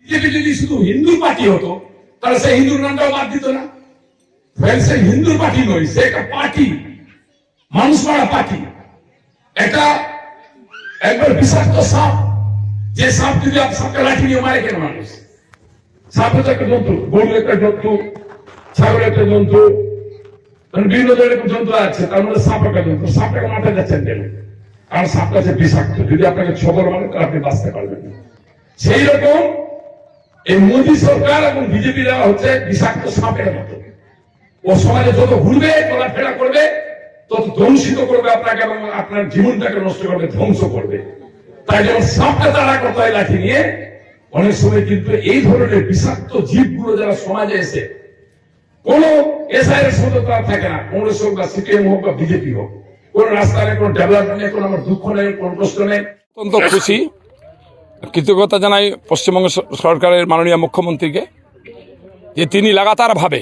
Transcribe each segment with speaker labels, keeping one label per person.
Speaker 1: BJP যদি শুধু Hindu party হতো তাহলে সেই হিন্দুর নামটাও বাদ দিত না। সে হিন্দুর পার্টি নয়, সে একটা পার্টি, মানুষ মারা পার্টি। এটা একবার বিষাক্ত সাপ, যে সাপ যদি সাপকে লাঠি নিয়ে মারে কেন মানুষ? সাপ হচ্ছে একটা জন্তু, গরু একটা জন্তু, ছাগল একটা জন্তু, বিভিন্ন ধরনের জন্তু আছে, তার মধ্যে সাপ একটা জন্তু। সাপটাকে মাথায় যাচ্ছেন কেন? কারণ সাপটা হচ্ছে বিষাক্ত, যদি আপনাকে ছবল মানে তাহলে আপনি বাঁচতে পারবেন না। সেই রকম এই মোদী সরকার এবং বিজেপিরা হচ্ছে বিষাক্ত সাপের মতো। ও সমাজে যত ঘুরবে, চলাফেরা করবে, তত ধ্বংসিত করবে আপনাকে এবং আপনার জীবনটাকে নষ্ট করবে, ধ্বংস করবে। তাই যেমন সাপটা তাড়া করতে হয় লাঠি নিয়ে, অনেক সময় কিন্তু এই ধরনের বিষাক্ত জীবগুলো যারা সমাজে এসে কোন এসআইয়ের সাথে তারা থাকে না, কংগ্রেস হোক বা সিপিএম হোক বা বিজেপি হোক, কোন রাস্তায় নেই, কোন ডেভেলপমেন্ট নেই, কোন আমার দুঃখ নেই, কোন কষ্ট নেই।
Speaker 2: অত্যন্ত খুশি, কৃতজ্ঞতা জানাই পশ্চিমবঙ্গ সরকারের মাননীয় মুখ্যমন্ত্রীকে, যে তিনি লাগাতারভাবে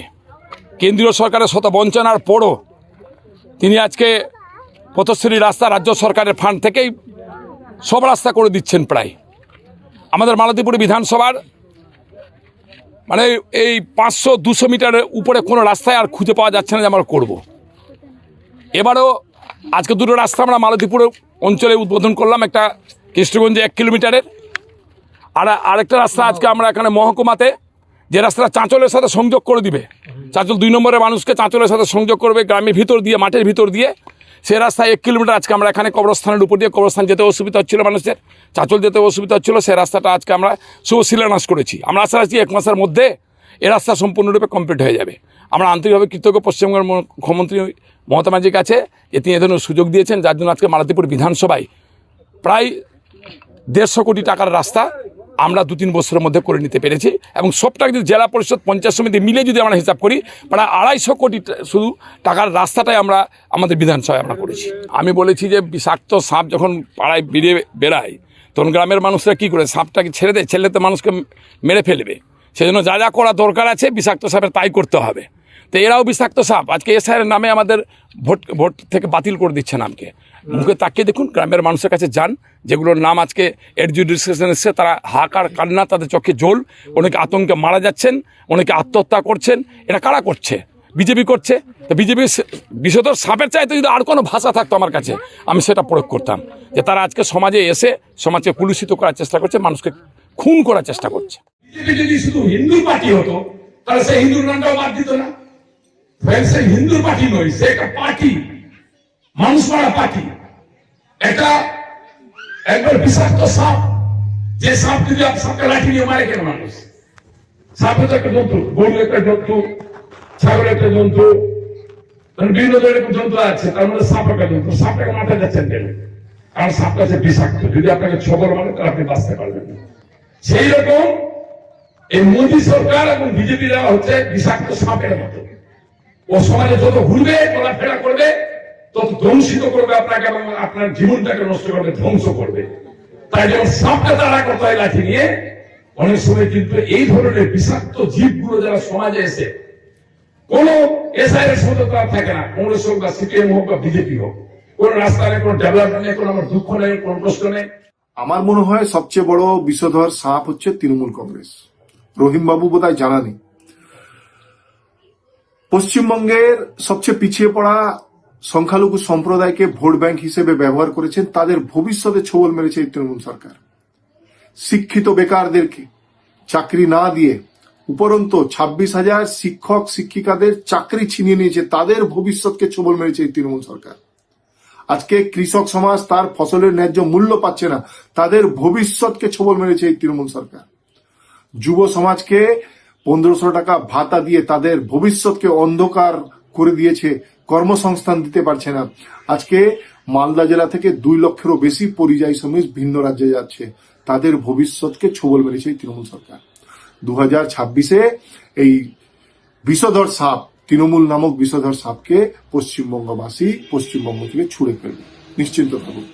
Speaker 2: কেন্দ্রীয় সরকারের শত বঞ্চনার পরও তিনি আজকে পথশ্রী রাস্তা রাজ্য সরকারের ফান্ড থেকেই সব রাস্তা করে দিচ্ছেন। প্রায় আমাদের মালতীপুর বিধানসভার মানে এই 500-200 মিটারের উপরে কোনো রাস্তায় আর খুঁজে পাওয়া যাচ্ছে না যে আমরা করবো। এবারও আজকে দুটো রাস্তা আমরা মালতীপুর অঞ্চলে উদ্বোধন করলাম, একটা কৃষ্ণগঞ্জে 1 কিলোমিটারের, আর আরেকটা রাস্তা আজকে আমরা এখানে মহকুমাতে, যে রাস্তাটা চাঁচলের সাথে সংযোগ করে দিবে, চাঁচল 2 নম্বরের মানুষকে চাঁচলের সাথে সংযোগ করবে গ্রামের ভিতর দিয়ে, মাঠের ভিতর দিয়ে, সেই রাস্তায় 1 কিলোমিটার আজকে আমরা এখানে কবরস্থানের উপর দিয়ে, কবরস্থান যেতে অসুবিধা হচ্ছিল মানুষের, চাঁচল যেতে অসুবিধা হচ্ছিল, সেই রাস্তাটা আজকে আমরা শুভ শিলান্যাস করেছি। আমরা আশা রাখছি 1 মাসের মধ্যে এই রাস্তা সম্পূর্ণরূপে কমপ্লিট হয়ে যাবে। আমরা আন্তরিকভাবে কৃতজ্ঞ পশ্চিমবঙ্গের মুখ্যমন্ত্রী মমতা ব্যানার্জির কাছে, যে তিনি এ ধরনের সুযোগ দিয়েছেন, যার জন্য আজকে মালতীপুর বিধানসভায় প্রায় 150 কোটি টাকার রাস্তা আমরা 2-3 বছরের মধ্যে করে নিতে পেরেছি। এবং সবটা যদি জেলা পরিষদ পঞ্চায়েত সমিতি মিলে যদি আমরা হিসাব করি, প্রায় 250 কোটি শুধু টাকার রাস্তাটাই আমরা আমাদের বিধানসভায় আমরা করেছি। আমি বলেছি যে বিষাক্ত সাপ যখন পাড়ায় বেড়ায়, তখন গ্রামের মানুষরা কী করে, সাপটাকে ছেড়ে দেয়, ছেড়ে তো মানুষকে মেরে ফেলবে। সেজন্য যা যা করা দরকার আছে বিষাক্ত সাপের তাই করতে হবে। তো এরাও বিষাক্ত সাপ, আজকে এসআইয়ের নামে আমাদের ভোট থেকে বাতিল করে দিচ্ছে নামকে। মুখে তাকিয়ে দেখুন, গ্রামের মানুষের কাছে যান, যেগুলোর নাম আজকে এডজুডিকেশন এসছে, তারা হাহাকার কান্না, তাদের চোখে জল, অনেকে আতঙ্কে মারা যাচ্ছেন, অনেকে আত্মহত্যা করছেন। এটা কারা করছে? বিজেপি করছে। তো বিজেপি বিষধর সাপের চাইতে যদি আর কোনো ভাষা থাকতো আমার কাছে, আমি সেটা প্রয়োগ করতাম, যে তারা আজকে সমাজে এসে সমাজকে কুলুষিত করার চেষ্টা করছে, মানুষকে খুন করার চেষ্টা করছে।
Speaker 1: বিজেপি যদি শুধু হিন্দু পার্টি হতো তাহলে সেই হিন্দুর নামটাও বাদ দিত না। সে হিন্দুর পার্টি নয়, সে একটা পার্টি, মানুষ মারা পার্টি। এটা একবার বিষাক্ত সাপ, যে সাপ যদি সাপকে লাঠি নিয়ে মারে কেন মানুষ? সাপ হচ্ছে একটা জন্তু, গরু একটা জন্তু, ছাগল একটা জন্তু, বিভিন্ন ধরনের জন্তু আছে, তার মধ্যে সাপ একটা জন্তু। সাপটাকে মাথায় যাচ্ছেন কেন? কারণ সাপটা হচ্ছে বিষাক্ত, যদি আপনাকে ছবল মানে তাহলে আপনি বাঁচতে পারবেন না। সেই রকম এই মোদী সরকার এবং বিজেপিরা হচ্ছে বিষাক্ত সাপের মতো। ও সমাজে যত ঘুরবে, চলাফেরা করবে, তত ধ্বংসিত করবে আপনাকে এবং আপনার জীবনটাকে নষ্ট করবে, ধ্বংস করবে। তাই যেমন সাপটা তাড়া করতে হয় লাঠি নিয়ে, অনেক সময় কিন্তু এই ধরনের বিষাক্ত জীবগুলো যারা সমাজে এসে কোন এসআইয়ের সাথে তারা থাকে না, কংগ্রেস হোক বা সিপিএম হোক বা বিজেপি হোক, কোন রাস্তায় নেই, কোন ডেভেলপমেন্ট নেই, কোন আমার দুঃখ নেই, কোন কষ্ট নেই।
Speaker 3: আমার মনে হয় সবচেয়ে বড় বিষধর সাপ হচ্ছে তৃণমূল কংগ্রেস। রহিমবাবু বোধহয় জানা নেই, পশ্চিমবঙ্গের সবচেয়ে পিছিয়ে পড়া সংখ্যালঘু সম্প্রদায়কে ভোট ব্যাংক হিসেবে ব্যবহার করেছেন, তাদের ভবিষ্যতে ছোবল মেরেছে এই তৃণমূল সরকার। শিক্ষিত বেকারদেরকে চাকরি না দিয়ে উপরন্তু 26,000 শিক্ষক শিক্ষিকাদের চাকরি ছিনিয়ে নিয়েছে, তাদের ভবিষ্যৎকে ছোবল মেরেছে এই তৃণমূল সরকার। আজকে কৃষক সমাজ তার ফসলের ন্যায্য মূল্য পাচ্ছে না, তাদের ভবিষ্যৎকে ছোবল মেরেছে এই তৃণমূল সরকার। যুব সমাজকে 1500 টাকা ভাতা দিয়ে তাদের ভবিষ্যৎকে অন্ধকার করে দিয়েছে, কর্মসংস্থান দিতে পারছে না। আজকে মালদা জেলা থেকে 2 লক্ষেরও বেশি পরিযায়ী শ্রমিক ভিন্ন রাজ্যে যাচ্ছে, তাদের ভবিষ্যৎকে ছোবল মেরেছে এই তৃণমূল সরকার। 2026-এ এই বিষধর সাপ, তৃণমূল নামক বিষধর সাপকে পশ্চিমবঙ্গবাসী পশ্চিমবঙ্গ থেকে ছুড়ে ফেলবে, নিশ্চিন্ত থাকুন।